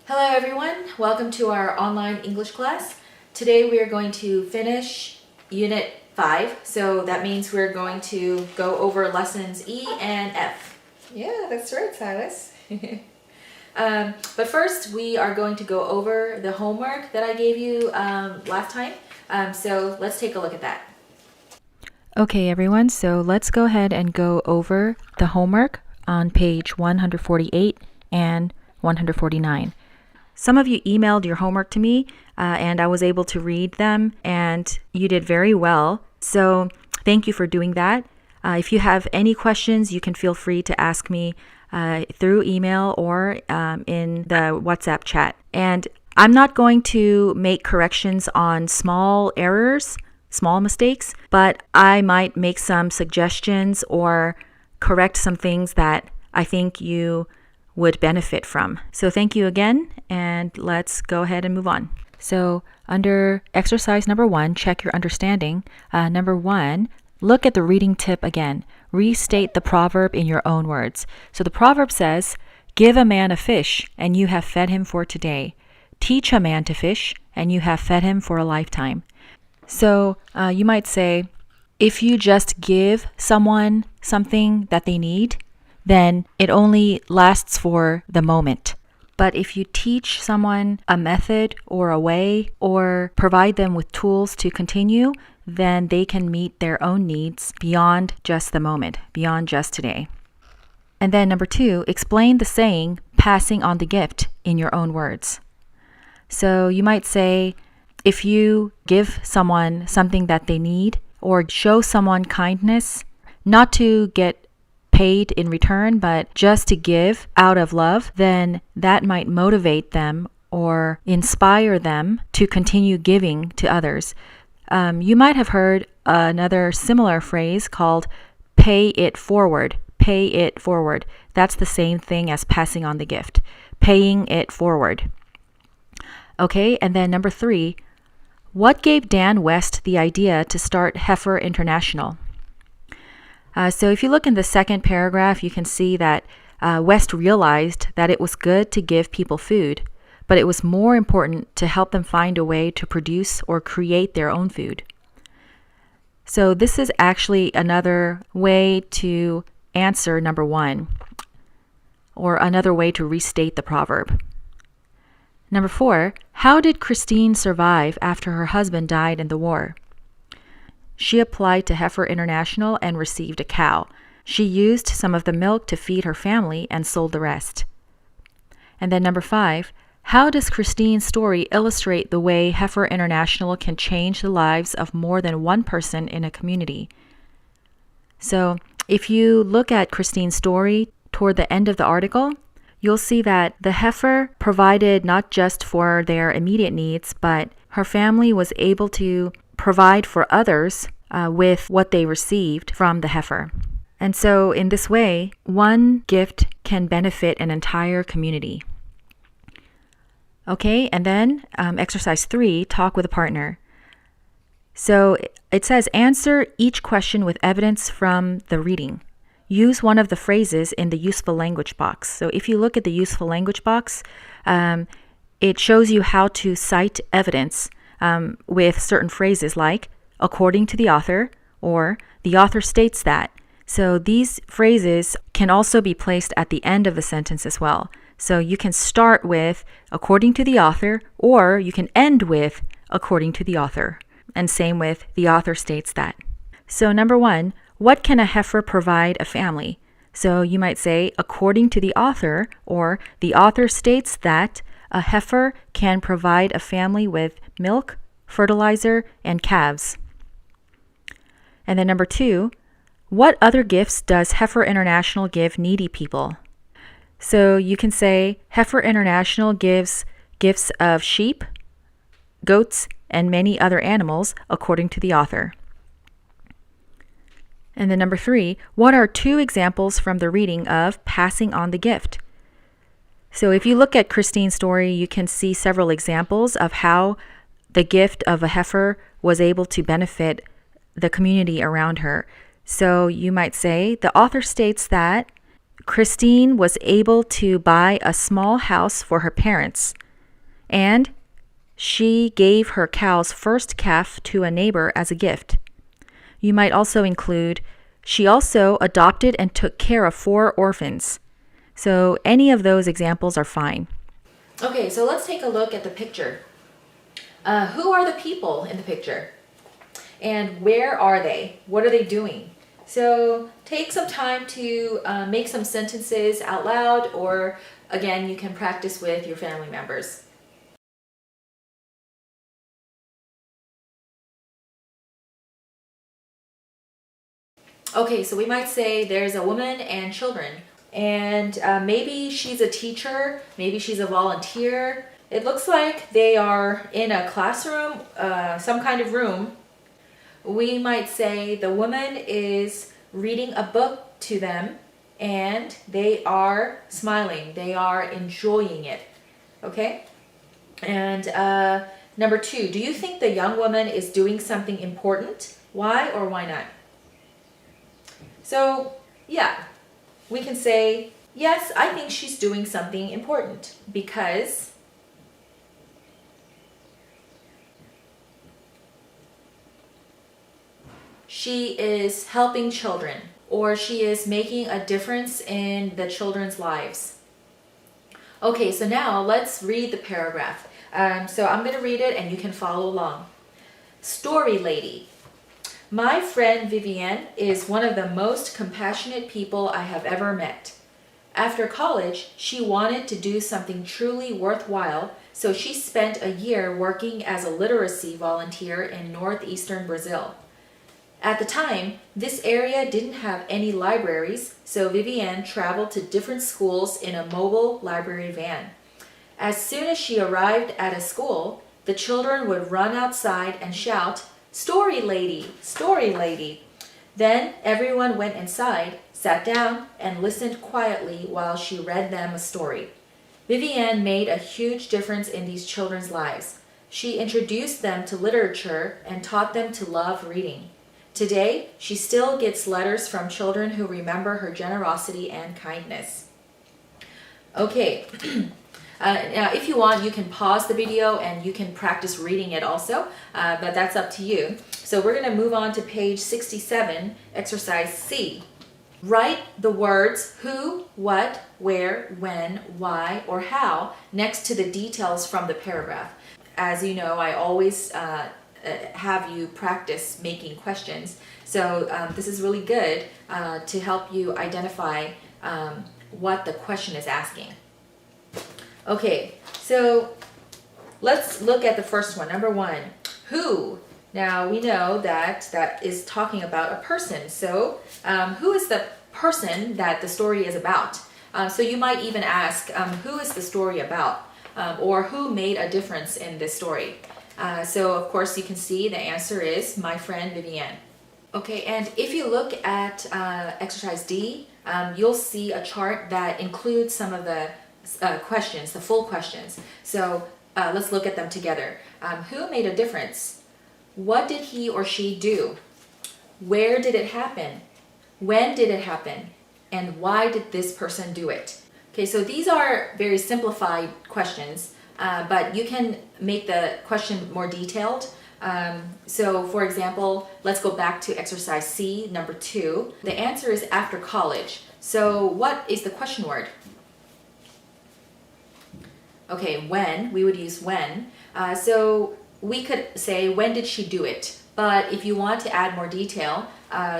Hello everyone, welcome to our online English class. Today we are going to finish Unit 5, so that means we're going to go over lessons E and F. Yeah, that's right, Silas. But first we are going to go over the homework that I gave you last time, so let's take a look at that. Okay, everyone, so let's go ahead and go over the homework on page 148 and 149. Some of you emailed your homework to me, and I was able to read them, and you did very well. So thank you for doing that. If you have any questions, you can feel free to ask me through email or in the WhatsApp chat. And I'm not going to make corrections on small errors, small mistakes, but I might make some suggestions or correct some things that I think you would benefit from. So thank you again, and let's go ahead and move on. So under exercise number 1, check your understanding. Number 1, look at the reading tip again. Restate the proverb in your own words. So the proverb says, "Give a man a fish, and you have fed him for today. Teach a man to fish, and you have fed him for a lifetime." So you might say, if you just give someone something that they need, then it only lasts for the moment. But if you teach someone a method or a way or provide them with tools to continue, then they can meet their own needs beyond just the moment, beyond just today. And then number 2, explain the saying, passing on the gift, in your own words. So you might say, if you give someone something that they need or show someone kindness, not to get paid in return, but just to give out of love, then that might motivate them or inspire them to continue giving to others. You might have heard another similar phrase called pay it forward. Pay it forward. That's the same thing as passing on the gift. Paying it forward. Okay, and then number 3, what gave Dan West the idea to start Heifer International? So if you look in the second paragraph, you can see that West realized that it was good to give people food, but it was more important to help them find a way to produce or create their own food. So this is actually another way to answer number 1, or another way to restate the proverb. Number 4, how did Christine survive after her husband died in the war? She applied to Heifer International and received a cow. She used some of the milk to feed her family and sold the rest. And then number 5, how does Christine's story illustrate the way Heifer International can change the lives of more than one person in a community? So if you look at Christine's story toward the end of the article, you'll see that the heifer provided not just for their immediate needs, but her family was able to provide for others with what they received from the heifer. And so in this way, one gift can benefit an entire community. Okay, and then exercise 3, talk with a partner. So it says, answer each question with evidence from the reading. Use one of the phrases in the useful language box. So if you look at the useful language box, it shows you how to cite evidence with certain phrases like, according to the author, or the author states that. So these phrases can also be placed at the end of the sentence as well. So you can start with, according to the author, or you can end with, according to the author. And same with, the author states that. So number 1, what can a heifer provide a family? So you might say, according to the author, or the author states that a heifer can provide a family with milk, fertilizer, and calves. And then number 2, what other gifts does Heifer International give needy people? So you can say, Heifer International gives gifts of sheep, goats, and many other animals, according to the author. And then number 3, what are 2 examples from the reading of passing on the gift? So if you look at Christine's story, you can see several examples of how the gift of a heifer was able to benefit the community around her. So you might say, the author states that Christine was able to buy a small house for her parents, and she gave her cow's first calf to a neighbor as a gift. You might also include, she also adopted and took care of 4 orphans. So any of those examples are fine. Okay, so let's take a look at the picture. Who are the people in the picture? And where are they? What are they doing? So take some time to make some sentences out loud, or again, you can practice with your family members. Okay, so we might say there's a woman and children, and maybe she's a teacher, maybe she's a volunteer. It looks like they are in a classroom, some kind of room. We might say the woman is reading a book to them and they are smiling, they are enjoying it. Okay? And number 2, do you think the young woman is doing something important? Why or why not? So, yeah, we can say, yes, I think she's doing something important because she is helping children, or she is making a difference in the children's lives. Okay, so now let's read the paragraph. So I'm going to read it and you can follow along. Story lady. My friend Vivienne is one of the most compassionate people I have ever met. After college, she wanted to do something truly worthwhile, so she spent a year working as a literacy volunteer in northeastern Brazil. At the time, this area didn't have any libraries, so Vivienne traveled to different schools in a mobile library van. As soon as she arrived at a school, the children would run outside and shout, "Story lady, story lady." Then everyone went inside, sat down, and listened quietly while she read them a story. Vivienne made a huge difference in these children's lives. She introduced them to literature and taught them to love reading. Today, she still gets letters from children who remember her generosity and kindness. Okay, now if you want, you can pause the video and you can practice reading it also, but that's up to you. So we're going to move on to page 67, exercise C. Write the words who, what, where, when, why, or how next to the details from the paragraph. As you know, I always have you practice making questions. So this is really good to help you identify what the question is asking. Okay, so let's look at the first one. Number 1, who? Now we know that that is talking about a person. So who is the person that the story is about? So you might even ask, who is the story about? Or who made a difference in this story? So of course you can see the answer is my friend Vivienne. Okay, and if you look at exercise D, you'll see a chart that includes some of the questions, the full questions. So let's look at them together. Who made a difference? What did he or she do? Where did it happen? When did it happen? And why did this person do it? Okay, so these are very simplified questions, but you can make the question more detailed. So for example, let's go back to exercise C, number 2. The answer is after college. So what is the question word? Okay, when, we would use when. So we could say, when did she do it? But if you want to add more detail,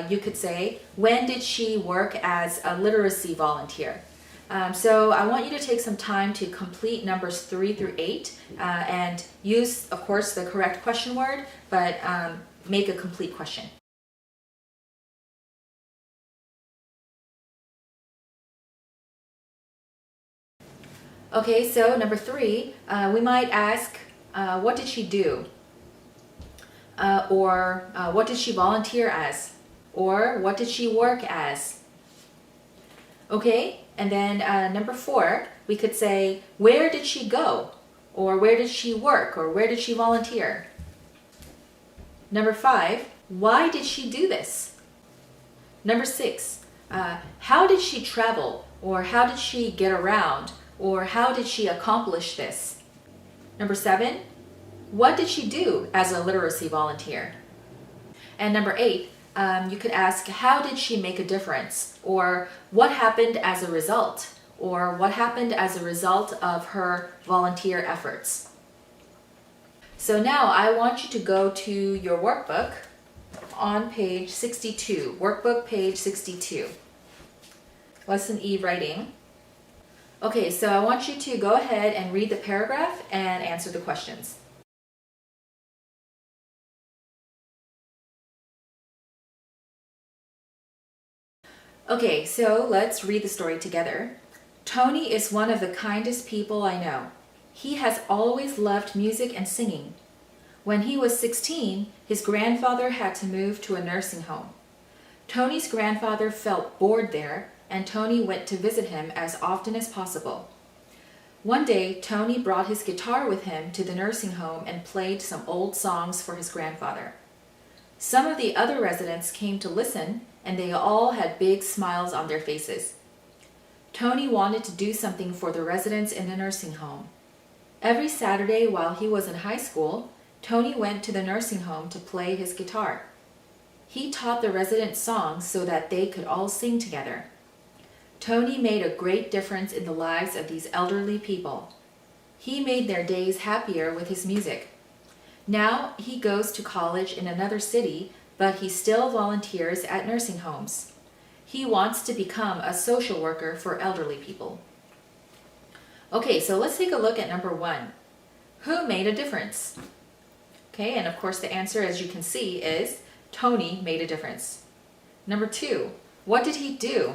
you could say, when did she work as a literacy volunteer? So I want you to take some time to complete numbers 3 through 8 and use, of course, the correct question word, but make a complete question. Okay, so number 3, we might ask, what did she do? Or what did she volunteer as? Or what did she work as? Okay, and then number 4, we could say, where did she go? Or where did she work? Or where did she volunteer? Number 5, why did she do this? Number 6, How did she travel? Or how did she get around? Or how did she accomplish this? Number 7, what did she do as a literacy volunteer? And number 8, you could ask, how did she make a difference? Or what happened as a result? Or what happened as a result of her volunteer efforts? So now I want you to go to your workbook on page 62, workbook page 62. Lesson E, writing. Okay, so I want you to go ahead and read the paragraph and answer the questions. Okay, so let's read the story together. Tony is one of the kindest people I know. He has always loved music and singing. When he was 16, his grandfather had to move to a nursing home. Tony's grandfather felt bored there, and Tony went to visit him as often as possible. One day, Tony brought his guitar with him to the nursing home and played some old songs for his grandfather. Some of the other residents came to listen, and they all had big smiles on their faces. Tony wanted to do something for the residents in the nursing home. Every Saturday while he was in high school, Tony went to the nursing home to play his guitar. He taught the residents songs so that they could all sing together. Tony made a great difference in the lives of these elderly people. He made their days happier with his music. Now he goes to college in another city, but he still volunteers at nursing homes. He wants to become a social worker for elderly people. Okay, so let's take a look at number 1. Who made a difference? Okay, and of course the answer, as you can see, is Tony made a difference. Number 2, what did he do?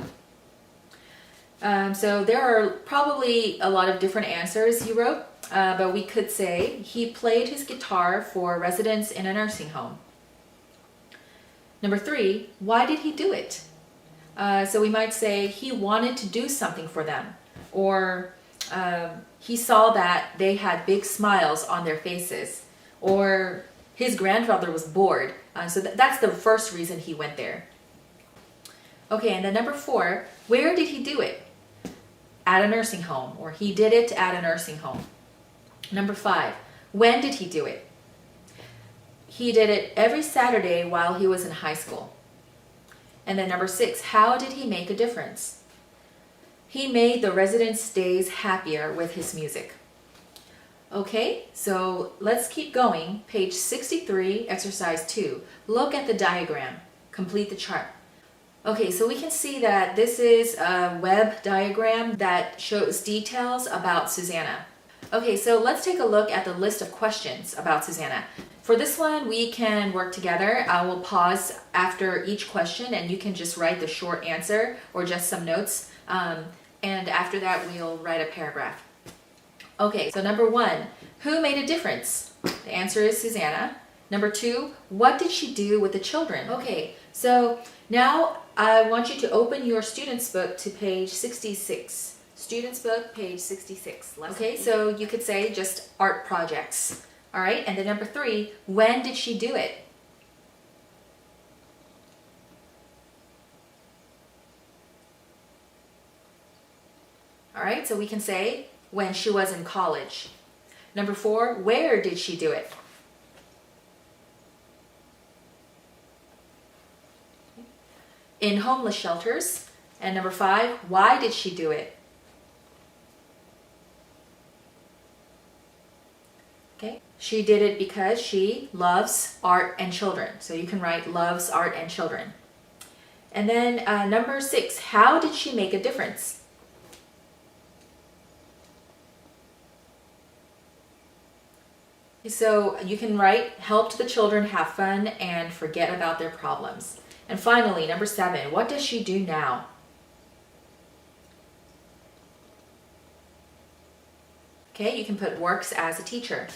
So there are probably a lot of different answers he wrote, but we could say he played his guitar for residents in a nursing home. Number 3, why did he do it? So we might say he wanted to do something for them, or he saw that they had big smiles on their faces, or his grandfather was bored. So that's the first reason he went there. Okay, and then number 4, where did he do it? At a nursing home, or he did it at a nursing home. Number 5, when did he do it? He did it every Saturday while he was in high school. And then number 6, how did he make a difference? He made the residents' days happier with his music. Okay, so let's keep going. Page 63, exercise 2. Look at the diagram. Complete the chart. Okay, so we can see that this is a web diagram that shows details about Susanna. Okay, so let's take a look at the list of questions about Susanna. For this one, we can work together. I will pause after each question and you can just write the short answer or just some notes. And after that, we'll write a paragraph. Okay, so number 1, who made a difference? The answer is Susanna. Number 2, what did she do with the children? Okay, so now I want you to open your student's book to page 66. Student's book, page 66. Okay, so you could say just art projects. All right, and then number 3, when did she do it? All right, so we can say when she was in college. Number 4, where did she do it? In homeless shelters. And number 5, why did she do it? Okay, she did it because she loves art and children. So you can write loves art and children. And then number 6, how did she make a difference? So you can write helped the children have fun and forget about their problems. And finally, number 7, what does she do now? Okay, you can put works as a teacher.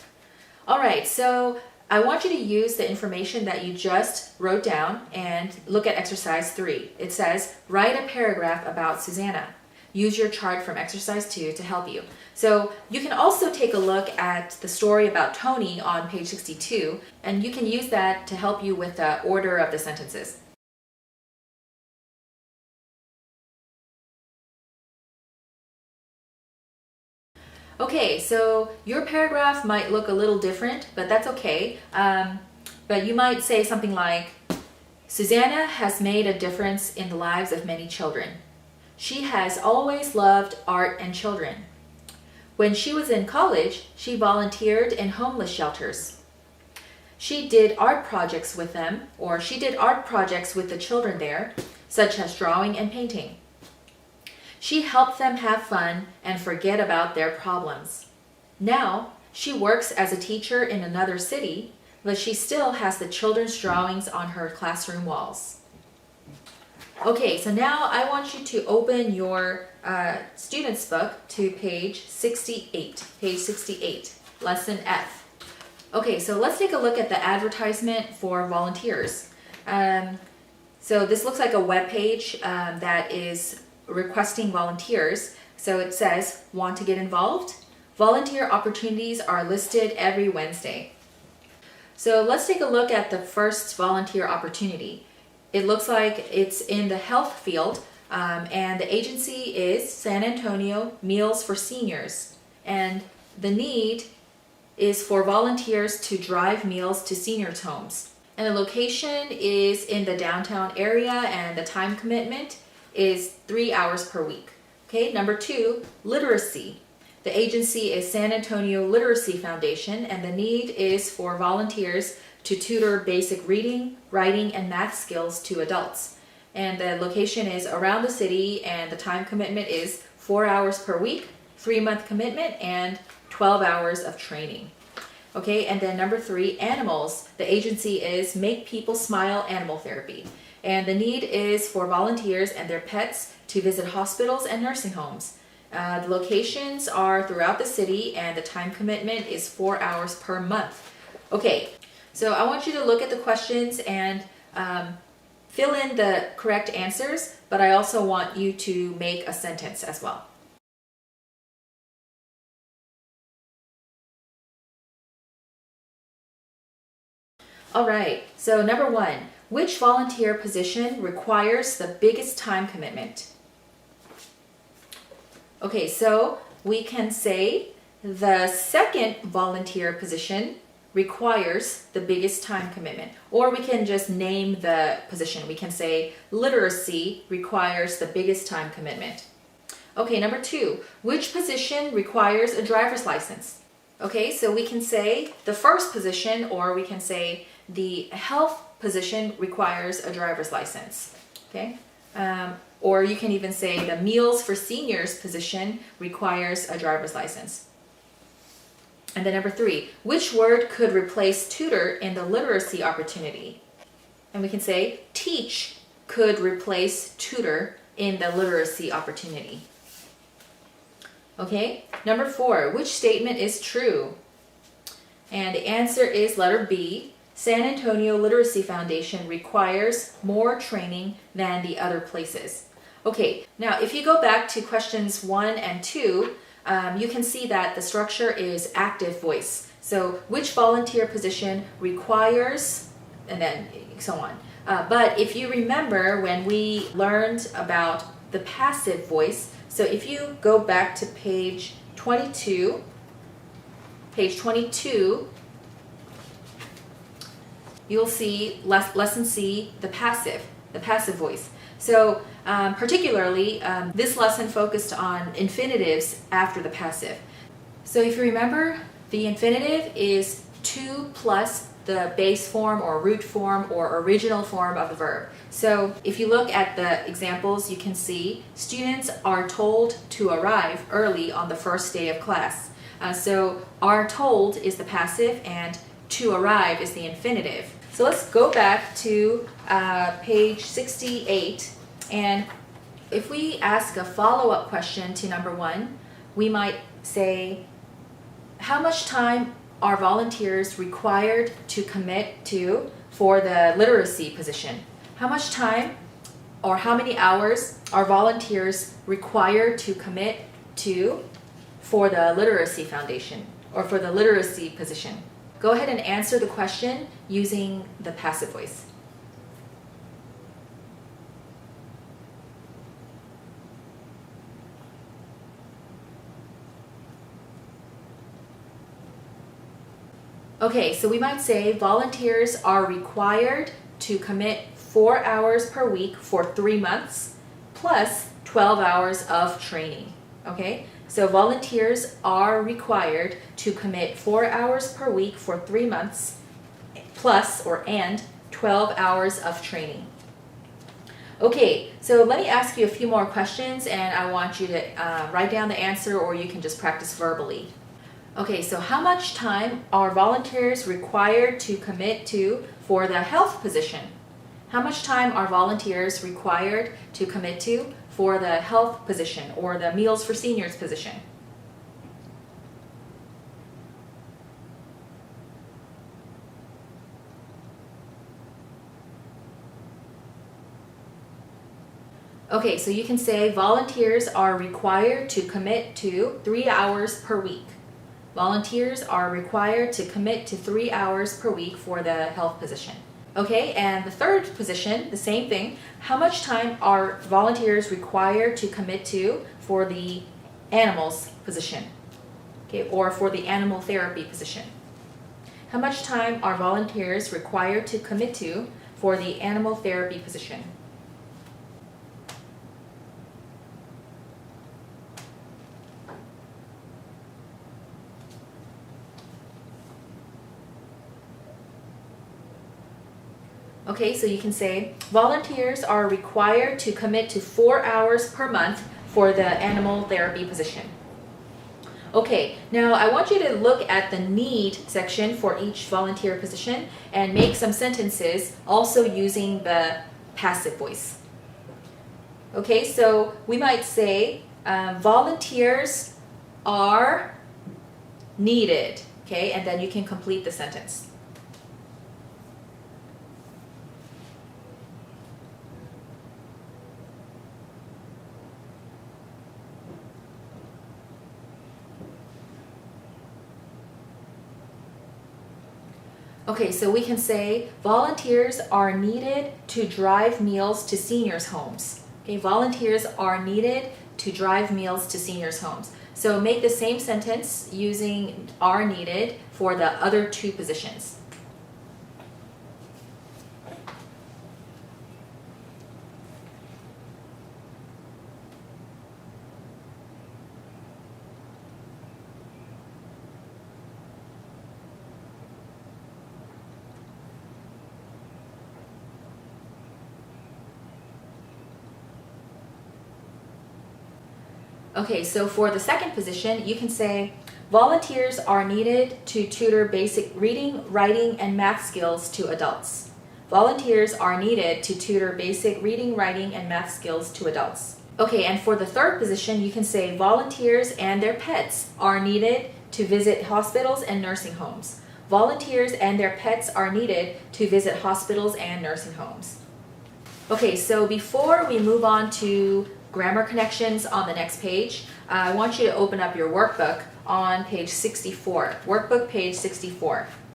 All right, so I want you to use the information that you just wrote down and look at exercise 3. It says, write a paragraph about Susanna. Use your chart from exercise 2 to help you. So you can also take a look at the story about Tony on page 62, and you can use that to help you with the order of the sentences. Okay, so your paragraph might look a little different, but that's okay. But you might say something like, Susanna has made a difference in the lives of many children. She has always loved art and children. When she was in college, she volunteered in homeless shelters. She did art projects with them, or she did art projects with the children there, such as drawing and painting. She helped them have fun and forget about their problems. Now, she works as a teacher in another city, but she still has the children's drawings on her classroom walls. Okay, so now I want you to open your student's book to page 68. Page 68, lesson F. Okay, so let's take a look at the advertisement for volunteers. So this looks like a web page that is requesting volunteers. So it says, want to get involved? Volunteer opportunities are listed every Wednesday. So let's take a look at the first volunteer opportunity. It looks like it's in the health field, and the agency is San Antonio Meals for Seniors. And the need is for volunteers to drive meals to seniors' homes. And the location is in the downtown area, and the time commitment is 3 hours per week. Okay, number 2, literacy. The agency is San Antonio Literacy Foundation, and the need is for volunteers to tutor basic reading, writing, and math skills to adults. And the location is around the city, and the time commitment is 4 hours per week, 3-month commitment, and 12 hours of training. Okay, and then number 3, animals. The agency is Make People Smile Animal Therapy. And the need is for volunteers and their pets to visit hospitals and nursing homes. The locations are throughout the city, and the time commitment is 4 hours per month. Okay, so I want you to look at the questions and fill in the correct answers, but I also want you to make a sentence as well. All right, so number 1, which volunteer position requires the biggest time commitment? Okay, so we can say the second volunteer position requires the biggest time commitment. Or we can just name the position. We can say literacy requires the biggest time commitment. Okay, number 2, which position requires a driver's license? Okay, so we can say the first position, or we can say the health position requires a driver's license. Okay, or you can even say the meals for seniors position requires a driver's license. And then number 3, which word could replace tutor in the literacy opportunity? And we can say teach could replace tutor in the literacy opportunity. Okay, number 4, which statement is true? And the answer is letter B. San Antonio Literacy Foundation requires more training than the other places. Okay, now if you go back to questions 1 and 2, you can see that the structure is active voice. So which volunteer position requires, and then so on. But if you remember when we learned about the passive voice, so if you go back to page 22, you'll see lesson C, the passive voice. So particularly, this lesson focused on infinitives after the passive. So if you remember, the infinitive is to plus the base form or root form or original form of the verb. So if you look at the examples, you can see students are told to arrive early on the first day of class. So are told is the passive and to arrive is the infinitive. So let's go back to page 68, and if we ask a follow-up question to number 1, we might say, how much time are volunteers required to commit to for the literacy position? How much time or how many hours are volunteers required to commit to for the literacy foundation or for the literacy position? Go ahead and answer the question using the passive voice. Okay, so we might say volunteers are required to commit 4 hours per week for 3 months plus 12 hours of training. Okay, so volunteers are required to commit 4 hours per week for 3 months plus and 12 hours of training. Okay, so let me ask you a few more questions and I want you to write down the answer, or you can just practice verbally. Okay, so how much time are volunteers required to commit to for the health position? How much time are volunteers required to commit to for the health position or the Meals for Seniors position? Okay, so you can say volunteers are required to commit to 3 hours per week. Volunteers are required to commit to 3 hours per week for the health position. Okay, and the third position, the same thing. How much time are volunteers required to commit to for the animals position? Okay, or for the animal therapy position? How much time are volunteers required to commit to for the animal therapy position? Okay, so you can say volunteers are required to commit to 4 hours per month for the animal therapy position. Okay, now I want you to look at the need section for each volunteer position and make some sentences also using the passive voice. Okay, so we might say volunteers are needed, okay, and then you can complete the sentence. Okay, so we can say volunteers are needed to drive meals to seniors' homes. Okay, volunteers are needed to drive meals to seniors' homes. So make the same sentence using are needed for the other two positions. Okay, so for the second position, you can say volunteers are needed to tutor basic reading, writing, and math skills to adults. Volunteers are needed to tutor basic reading, writing, and math skills to adults. Okay, and for the third position, you can say volunteers and their pets are needed to visit hospitals and nursing homes. Volunteers and their pets are needed to visit hospitals and nursing homes. Okay, so before we move on to grammar connections on the next page, I want you to open up your workbook on page 64. Workbook page 64.